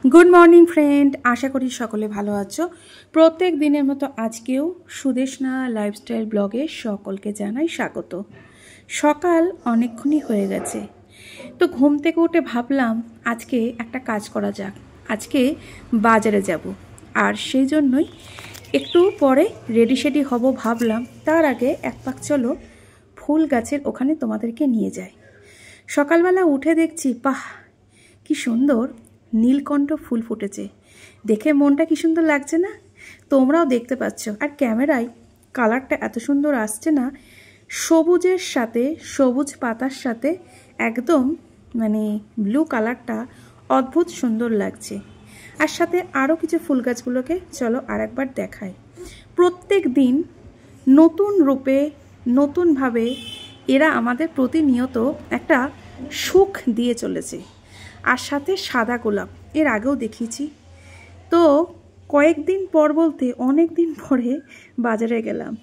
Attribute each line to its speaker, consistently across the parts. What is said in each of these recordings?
Speaker 1: Good morning friend, आशा करी सकले भालो आछो। प्रत्येक दिनेर मतो आजकेও सुदेशना लाइफस्टाइल ब्लगे सकलके जानाई स्वागत। सकाल अनेकक्षणই হয়ে গেছে, তো ঘুম থেকে উঠে ভাবলাম আজকে একটা কাজ করা যাক। আজকে বাজারে যাব, আর সেই জন্যই একটু পরে রেডি শেডি হব ভাবলাম। তার আগে এক পাক চলো ফুল গাছের ওখানে তোমাদেরকে নিয়ে যাই। সকালবেলা উঠে দেখছি বাহ কি সুন্দর নীলকণ্ঠ ফুল ফুটেছে, দেখে মনটা কি সুন্দর লাগছে না? তোমরাও দেখতে পাচ্ছ, আর ক্যামেরায় কালারটা এত সুন্দর আসছে না, সবুজের সাথে সবুজ পাতার সাথে একদম মানে ব্লু কালারটা অদ্ভুত সুন্দর লাগছে। আর সাথে আরও কিছু ফুল গাছগুলোকে চলো আরেকবার দেখাই। প্রত্যেক দিন নতুন রূপে নতুনভাবে এরা আমাদের প্রতিনিয়ত একটা সুখ দিয়ে চলেছে। আর সাথে সাদা গোলাপ এর আগেও দেখিয়েছি। তো কয়েকদিন পর বলতে অনেক দিন পরে বাজারে গেলাম।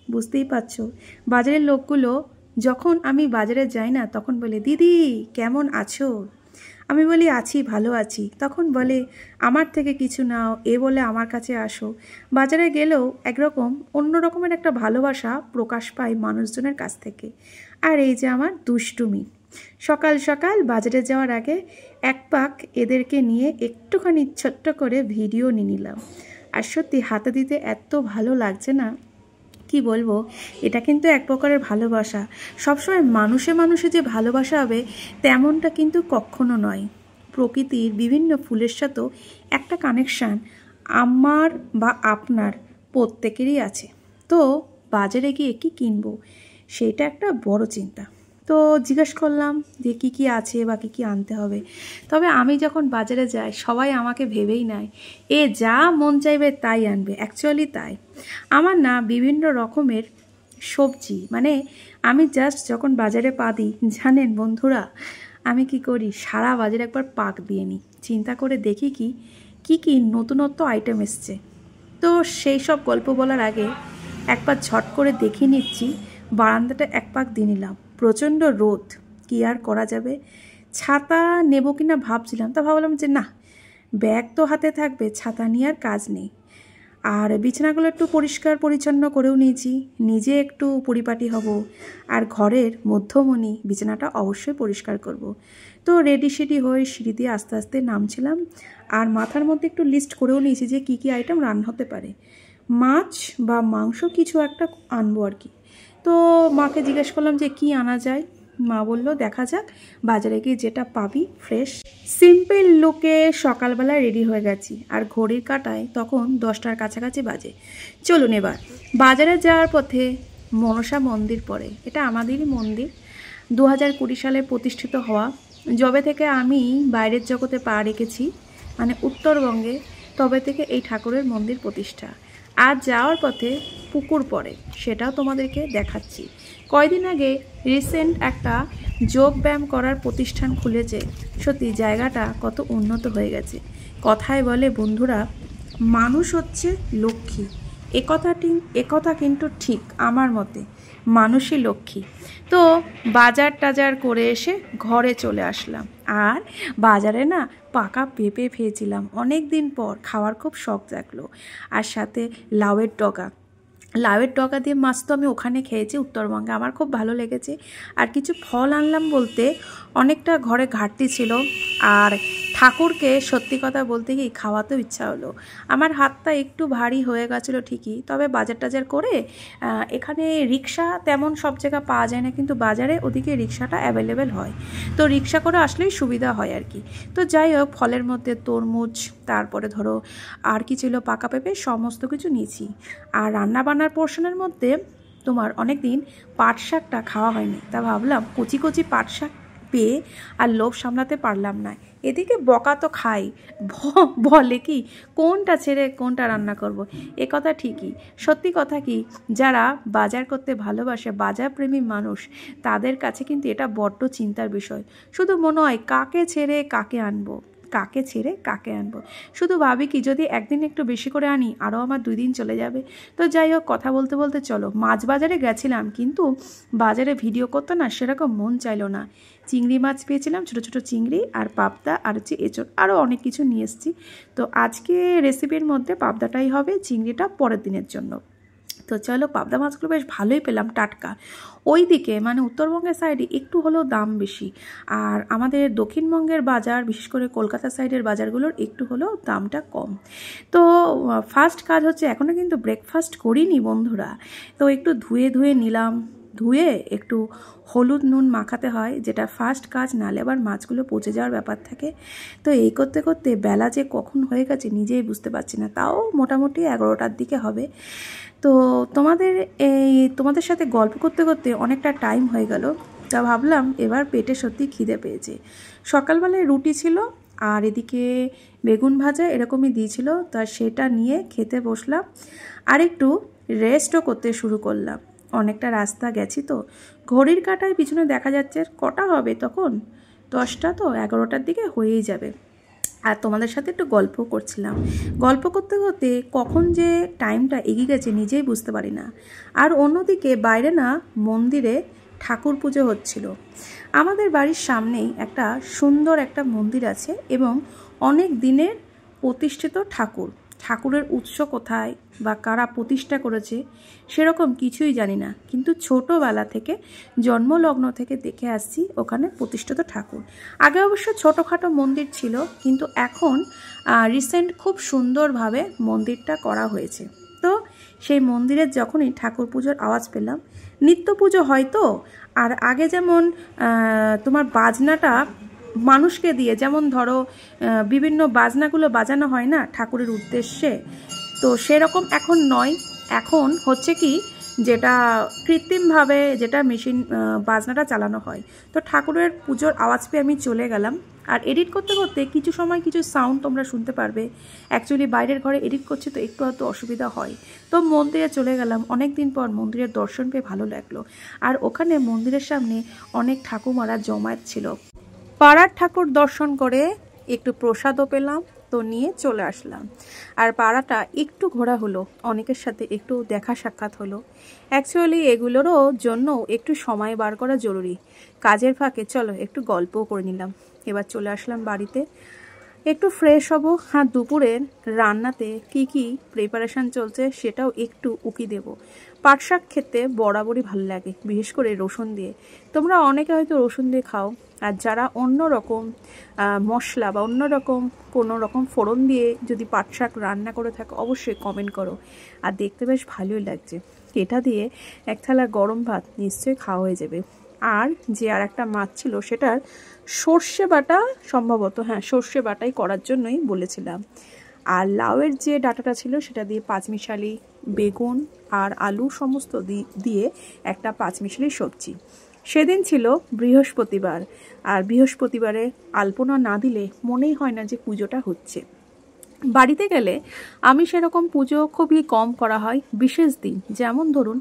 Speaker 1: বুঝতেই পারছো, বাজারের লোকগুলো যখন আমি বাজারে যাই না তখন বলে দিদি কেমন আছো? আমি বলি আছি, ভালো আছি। তখন বলে আমার থেকে কিছু নাও, এ বলে আমার কাছে আসো। বাজারে গেলেও একরকম অন্য রকমের একটা ভালোবাসা প্রকাশ পায় মানুষজনের কাছ থেকে। আর এই যে আমার দুষ্টুমি, সকাল সকাল বাজারে যাওয়ার আগে এক পাক এদেরকে নিয়ে একটুখানি ছোট্ট করে ভিডিও নিয়ে নিলাম। আর সত্যি হাতে দিতে এত ভালো লাগছে না, কি বলবো। এটা কিন্তু এক প্রকারের ভালোবাসা। সবসময় মানুষে মানুষে যে ভালোবাসা হবে তেমনটা কিন্তু কখনো নয়। প্রকৃতির বিভিন্ন ফুলের সাথেও একটা কানেকশান আমার বা আপনার প্রত্যেকেরই আছে। তো বাজারে গিয়ে কী কিনবো সেটা একটা বড় চিন্তা। তো জিজ্ঞেস করলাম যে কী কী আছে বা কী কী আনতে হবে। তবে আমি যখন বাজারে যাই সবাই আমাকে ভেবেই নেয় এ যা মন চাইবে তাই আনবে। অ্যাকচুয়ালি তাই। আমার না বিভিন্ন রকমের সবজি, মানে আমি জাস্ট যখন বাজারে পা দিই, জানেন বন্ধুরা আমি কি করি, সারা বাজারে একবার পাক দিয়ে নিই, চিন্তা করে দেখি কি কি নতুনত্ব আইটেম এসছে। তো সেই সব গল্প বলার আগে একবার ঝট করে দেখিয়ে নিচ্ছি। বারান্দাটা এক পাক দিয়ে নিলাম, প্রচণ্ড রোদ, কী আর করা যাবে। ছাতা নেব কিনা ভাবছিলাম, তা ভাবলাম যে না, ব্যাগ তো হাতে থাকবে, ছাতা নিয়ে আর কাজ নেই। আর বিছানাগুলো একটু পরিষ্কার পরিচ্ছন্ন করেও নিয়েছি, নিজে একটু পরিপাটি হব, আর ঘরের মধ্যমণি বিছানাটা অবশ্যই পরিষ্কার করব। তো রেডি সেডি হয়ে সিঁড়ি দিয়ে আস্তে আস্তে নামছিলাম, আর মাথার মধ্যে একটু লিস্ট করেও নিয়েছি যে কী কী আইটেম রান্না হতে পারে। মাছ বা মাংস কিছু একটা আনবো আর কি। তো মাকে জিজ্ঞেস করলাম যে কি আনা যায়। মা বলল দেখা যাক, বাজারে গিয়ে যেটা পাবি ফ্রেশ। সিম্পল লুকে সকালবেলা রেডি হয়ে গেছি, আর ঘড়ির কাঁটায় তখন 10টার কাছাকাছি বাজে। চলুন এবার বাজারে যাওয়ার পথে মনসা মন্দির পড়ে। এটা আমাদেরই মন্দির, 2020 সালে প্রতিষ্ঠিত হওয়া। যবে থেকে আমি বাইরের জগতে পা রেখেছি, মানে উত্তরবঙ্গে, তবে থেকে এই ঠাকুরের মন্দির প্রতিষ্ঠা। আজ যাওয়ার পথে পুকুর পড়ে, সেটাও তোমাদেরকে দেখাচ্ছি। কয়দিন আগে রিসেন্ট একটা যোগ ব্যায়াম করার প্রতিষ্ঠান খুলেছে। সত্যি জায়গাটা কত উন্নত হয়ে গেছে। কথায় বলে বন্ধুরা, মানুষ হচ্ছে লক্ষ্মী। একথা কিন্তু ঠিক, আমার মতে মানুষই লক্ষ্মী। তো বাজার টাজার করে এসে ঘরে চলে আসলাম। আর বাজারে না পাকা পেঁপে পেয়েছিলাম, অনেক দিন পর খাওয়ার খুব শখ জাগলো। আর সাথে লাউয়ের ডগা দিয়ে মাছ তো আমি ওখানে খেয়েছি উত্তরবঙ্গে, আমার খুব ভালো লেগেছে। আর কিছু ফল আনলাম বলতে অনেকটা ঘরে ঘাটতি ছিল, আর ঠাকুরকে সত্যি কথা বলতে কি খাওয়াতেও ইচ্ছা হলো। আমার হাতটা একটু ভারী হয়ে গেছিলো ঠিকই, তবে বাজার টাজার করে এখানে রিক্সা তেমন সব জায়গা পাওয়া যায় না, কিন্তু বাজারে ওদিকে রিক্সাটা অ্যাভেলেবেল হয়। তো রিক্সা করে আসলেই সুবিধা হয় আর কি। তো যাই হোক, ফলের মধ্যে তরমুজ, তারপরে ধরো আর কি ছিল, পাকা পেঁপে, সমস্ত কিছু নিয়েছি। আর রান্নাবান্নার পোর্শনের মধ্যে তোমার অনেক দিন পাট শাকটা খাওয়া হয়নি, তা ভাবলাম কচি কচি পাট শাক পেয়ে আর লোভ সামলাতে পারলাম না। এদিকে বকা তো খাই, বলে কি কোনটা ছেড়ে কোনটা রান্না করব। এ কথা ঠিকই। সত্যি কথা কি, যারা বাজার করতে ভালোবাসে, বাজারপ্রেমী মানুষ, তাদের কাছে কিন্তু এটা বড্ড চিন্তার বিষয়। শুধু মনে হয় কাকে ছেড়ে কাকে আনবো। কাকে ছেড়ে কাকে আনবো। শুধু ভাবি কি যদি একদিন একটু বেশি করে আনি আরও আমার 2 দিন চলে যাবে। তো যাই হোক, কথা বলতে বলতে চলো মাছ বাজারে গেছিলাম, কিন্তু বাজারে ভিডিও করতে না সেরকম মন চাইলো না। চিংড়ি মাছ পেয়েছিলাম, ছোটো ছোটো চিংড়ি, আর পাবদা, আর হচ্ছে এঁচড়, আরও অনেক কিছু নিয়ে এসেছি। তো আজকে রেসিপির মধ্যে পাবদাটাই হবে, চিংড়িটা পরের দিনের জন্য। তো চলো, পাবদা মাছগুলো বেশ ভালোই পেলাম, টাটকা। ওই দিকে মানে উত্তরবঙ্গের সাইডে একটু হলেও দাম বেশি, আর আমাদের দক্ষিণবঙ্গের বাজার, বিশেষ করে কলকাতা সাইডের বাজারগুলোর একটু হলেও দামটা কম। তো ফার্স্ট কাজ হচ্ছে, এখনও কিন্তু ব্রেকফাস্ট করিনি বন্ধুরা, তো একটু ধুয়ে নিলাম। ধুয়ে একটু হলুদ নুন মাখাতে হয়, যেটা ফার্স্ট কাজ, নালে আবার মাছগুলো পচে যাওয়ার ব্যাপার থাকে। তো এই করতে করতে বেলা যে কখন হয়ে গেছে নিজেই বুঝতে পারছি না, তাও মোটামুটি 11টার দিকে হবে। তো তোমাদের সাথে গল্প করতে করতে অনেকটা টাইম হয়ে গেল, তা ভাবলাম এবার পেটে সত্যি খিদে পেয়েছে। সকালবেলায় রুটি ছিল, আর এদিকে বেগুন ভাজা এরকমই দিয়েছিল, তা সেটা নিয়ে খেতে বসলাম, আর একটু রেস্টও করতে শুরু করলাম। অনেকটা রাস্তা গেছি তো, ঘড়ির কাঁটায় পিছনে দেখা যাচ্ছে কটা হবে তখন, 10টা, তো 11টার দিকে হয়েই যাবে। আর তোমাদের সাথে একটু গল্প করছিলাম, গল্প করতে করতে কখন যে টাইমটা এগিয়ে গেছে নিজেই বুঝতে পারি না। আর অন্যদিকে বাইরে না মন্দিরে ঠাকুর পুজো হচ্ছিল। আমাদের বাড়ির সামনেই একটা সুন্দর একটা মন্দির আছে, এবং অনেক দিনের প্রতিষ্ঠিত ঠাকুর। ঠাকুরের উৎস কোথায় বা কারা প্রতিষ্ঠা করেছে সেরকম কিছুই জানি না, কিন্তু ছোটোবেলা থেকে, জন্মলগ্ন থেকে দেখে আসছি ওখানে প্রতিষ্ঠিত ঠাকুর। আগে অবশ্য ছোটোখাটো মন্দির ছিল, কিন্তু এখন রিসেন্ট খুব সুন্দরভাবে মন্দিরটা করা হয়েছে। তো সেই মন্দিরের যখনই ঠাকুর পুজোর আওয়াজ পেলাম, নিত্য পুজো হয়তো, আর আগে যেমন তোমার বাজনাটা মানুষকে দিয়ে, যেমন ধরো বিভিন্ন বাজনাগুলো বাজানো হয় না ঠাকুরের উদ্দেশ্যে, তো সেরকম এখন নয়। এখন হচ্ছে কি, যেটা কৃত্রিমভাবে যেটা মেশিন বাজনাটা চালানো হয়। তো ঠাকুরের পুজোর আওয়াজ পেয়ে আমি চলে গেলাম, আর এডিট করতে করতে কিছু সময় কিছু সাউন্ড তোমরা শুনতে পারবে। অ্যাকচুয়ালি বাইরের ঘরে এডিট করছি তো একটু হয়তো অসুবিধা হয়। তো মন্দিরে চলে গেলাম, অনেক দিন পর মন্দিরের দর্শন পেয়ে ভালো লাগলো। আর ওখানে মন্দিরের সামনে অনেক ঠাকুমারা জমায়েত ছিল। পাড়ার ঠাকুর দর্শন করে একটু প্রসাদও পেলাম, তো নিয়ে চলে আসলাম। আর পাড়াটা একটু ঘোরা হলো, অনেকের সাথে একটু দেখা সাক্ষাৎ হলো। অ্যাকচুয়ালি এগুলোরও জন্য একটু সময় বার করা জরুরি। কাজের ফাঁকে চলো একটু গল্পও করে নিলাম। এবার চলে আসলাম বাড়িতে, একটু ফ্রেশ হব। আর দুপুরের রান্নাতে কি কি প্রিপারেশান চলছে সেটাও একটু উকি দেব। পাট শাক খেতে বরাবরই ভালো লাগে, বিশেষ করে রসুন দিয়ে। তোমরা অনেকে হয়তো রসুন দিয়ে খাও, আর যারা অন্য রকম মশলা বা অন্য রকম কোনো রকম ফোড়ন দিয়ে যদি পাট শাক রান্না করে থাকো অবশ্যই কমেন্ট করো। আর দেখতে বেশ ভালোই লাগছে। এটা দিয়ে এক থালা গরম ভাত নিশ্চয়ই খাওয়া হয়ে যাবে। আর যে আর একটা মাছ ছিল সেটার সর্ষে বাটা, সম্ভবত হ্যাঁ সর্ষে বাটাই করার জন্যই বলেছিলাম। আর লাউয়ের যে ডাটাটা ছিল সেটা দিয়ে পাঁচমিশালি, বেগুন আর আলু সমস্ত দিয়ে একটা পাঁচমিশালি সবজি। সেদিন ছিল বৃহস্পতিবার, আর বৃহস্পতিবারে আলপনা না দিলে মনেই হয় না যে পুজোটা হচ্ছে। বাড়িতে গেলে আমি সেরকম পুজো খুবই কম করা হয়। বিশেষ দিন যেমন ধরুন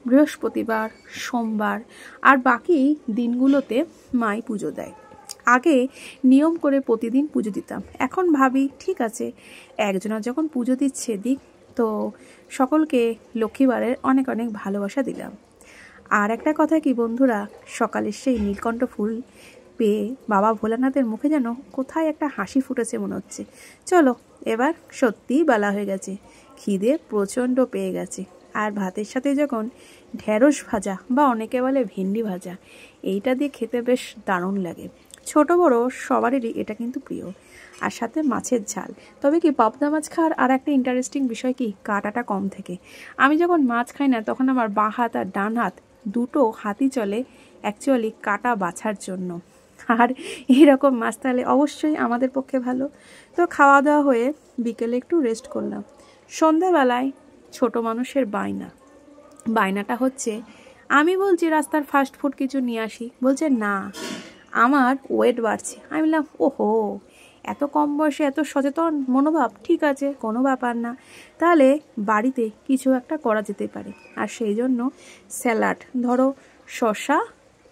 Speaker 1: বৃহস্পতিবার, সোমবার, আর বাকি দিনগুলোতে মাই পুজো দেয়। আগে নিয়ম করে প্রতিদিন পুজো দিতাম, এখন ভাবি ঠিক আছে একজনের যখন পুজো দিচ্ছে দিক, তো সকলকে লক্ষ্মীবারের অনেক অনেক ভালোবাসা দিলাম। আর একটা কথা কি বন্ধুরা, সকালের সেই নীলকণ্ঠ ফুল পেয়ে বাবা ভোলানাথের মুখে যেন কোথায় একটা হাসি ফুটেছে মনে হচ্ছে। চলো এবার সত্যিই বেলা হয়ে গেছে, খিদে প্রচণ্ড পেয়ে গেছে। আর ভাতের সাথে যখন ঢেঁড়স ভাজা বা অনেকে বলে ভেন্ডি ভাজা, এইটা দিয়ে খেতে বেশ দারুণ লাগে। ছোট বড় সবারই এটা কিন্তু প্রিয়। আর সাথে মাছের ঝাল। তবে কি পাবদা মাছ খাওয়ার আর একটা ইন্টারেস্টিং বিষয় কি, কাঁটাটা কম থাকে। আমি যখন মাছ খাই না তখন আমার বাঁ হাত আর ডান হাত দুটো হাতই চলে অ্যাকচুয়ালি কাঁটা বাছার জন্য। আর এইরকম মাছ তাহলে অবশ্যই আমাদের পক্ষে ভালো। তো খাওয়া দাওয়া হয়ে বিকেলে একটু রেস্ট করলাম। সন্ধ্যাবেলায় ছোট মানুষের বায়নাটা হচ্ছে, আমি বলছি রাস্তার ফাস্ট ফুড কিছু নিয়ে আসি, বলছে না আমার ওয়েট বাড়ছে। আমি বললাম ওহো, এত কম বয়সে এত সচেতন মনোভাব, ঠিক আছে কোনো ব্যাপার না, তাহলে বাড়িতে কিছু একটা করা যেতে পারে। আর সেই জন্য স্যালাড, ধরো শসা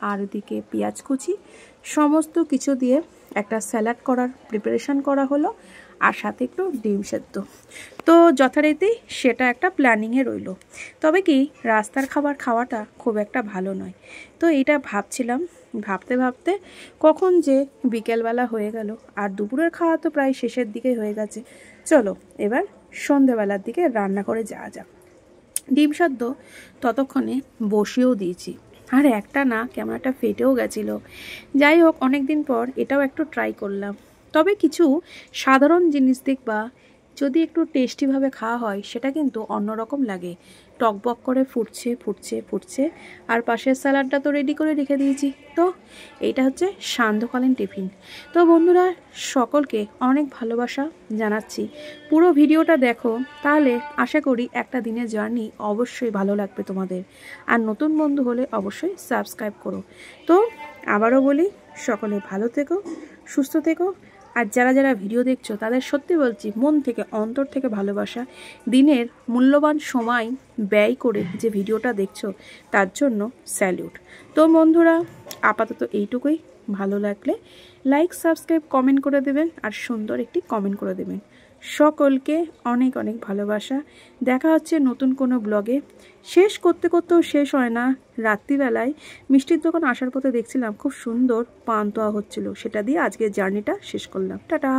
Speaker 1: আর ওদিকে পেঁয়াজ কুচি, সমস্ত কিছু দিয়ে একটা স্যালাড করার প্রিপারেশান করা হলো, আর সাথে একটু ডিম সেদ্ধ। তো যথারীতি সেটা একটা প্ল্যানিংয়ে রইল। তবে কি রাস্তার খাবার খাওয়াটা খুব একটা ভালো নয়। তো এটা ভাবছিলাম, ভাবতে ভাবতে কখন যে বিকেলবেলা হয়ে গেল, আর দুপুরের খাওয়া তো প্রায় শেষের দিকে হয়ে গেছে। চলো এবার সন্ধেবেলার দিকে রান্না করে যাওয়া যাক। ডিম সেদ্ধ ততক্ষণে বসিয়েও দিয়েছি, আর একটা না কেমন একটা ফেটেও গেছিলো। যাই হোক, অনেক দিন পর এটাও একটু ট্রাই করলাম। তবে কিছু সাধারণ জিনিস দেখবা যদি একটু টেস্টিভাবে খাওয়া হয় সেটা কিন্তু অন্যরকম লাগে। টকবক করে ফুটছে ফুটছে ফুটছে, আর পাশের স্যালাডটা তো রেডি করে রেখে দিয়েছি। তো এইটা হচ্ছে সান্ধ্যকালীন টিফিন। তো বন্ধুরা, সকলকে অনেক ভালোবাসা জানাচ্ছি। পুরো ভিডিওটা দেখো, তাহলে আশা করি একটা দিনের জার্নি অবশ্যই ভালো লাগবে তোমাদের। আর নতুন বন্ধু হলে অবশ্যই সাবস্ক্রাইব করো। তো আবারও বলি, সকলে ভালো থেকো, সুস্থ থেকো। আর যারা যারা ভিডিও দেখছো তাদের সত্যি বলছি মন থেকে অন্তর থেকে ভালোবাসা। দিনের মূল্যবান সময় ব্যয় করে যে ভিডিওটা দেখছো তার জন্য স্যালিউট। তো বন্ধুরা, আপাতত এইটুকুই। ভালো লাগলে লাইক, সাবস্ক্রাইব, কমেন্ট করে দেবেন, আর সুন্দর একটি কমেন্ট করে দেবেন। সকলকে অনেক অনেক ভালোবাসা। দেখা হচ্ছে নতুন কোনো ব্লগে। শেষ করতে করতেও শেষ হয় না। রাত্রিবেলায় মিষ্টির দোকান আসার পথে দেখছিলাম খুব সুন্দর পান্তুয়া হচ্ছিল, সেটা দিয়ে আজকের জার্নিটা শেষ করলাম। টাটা।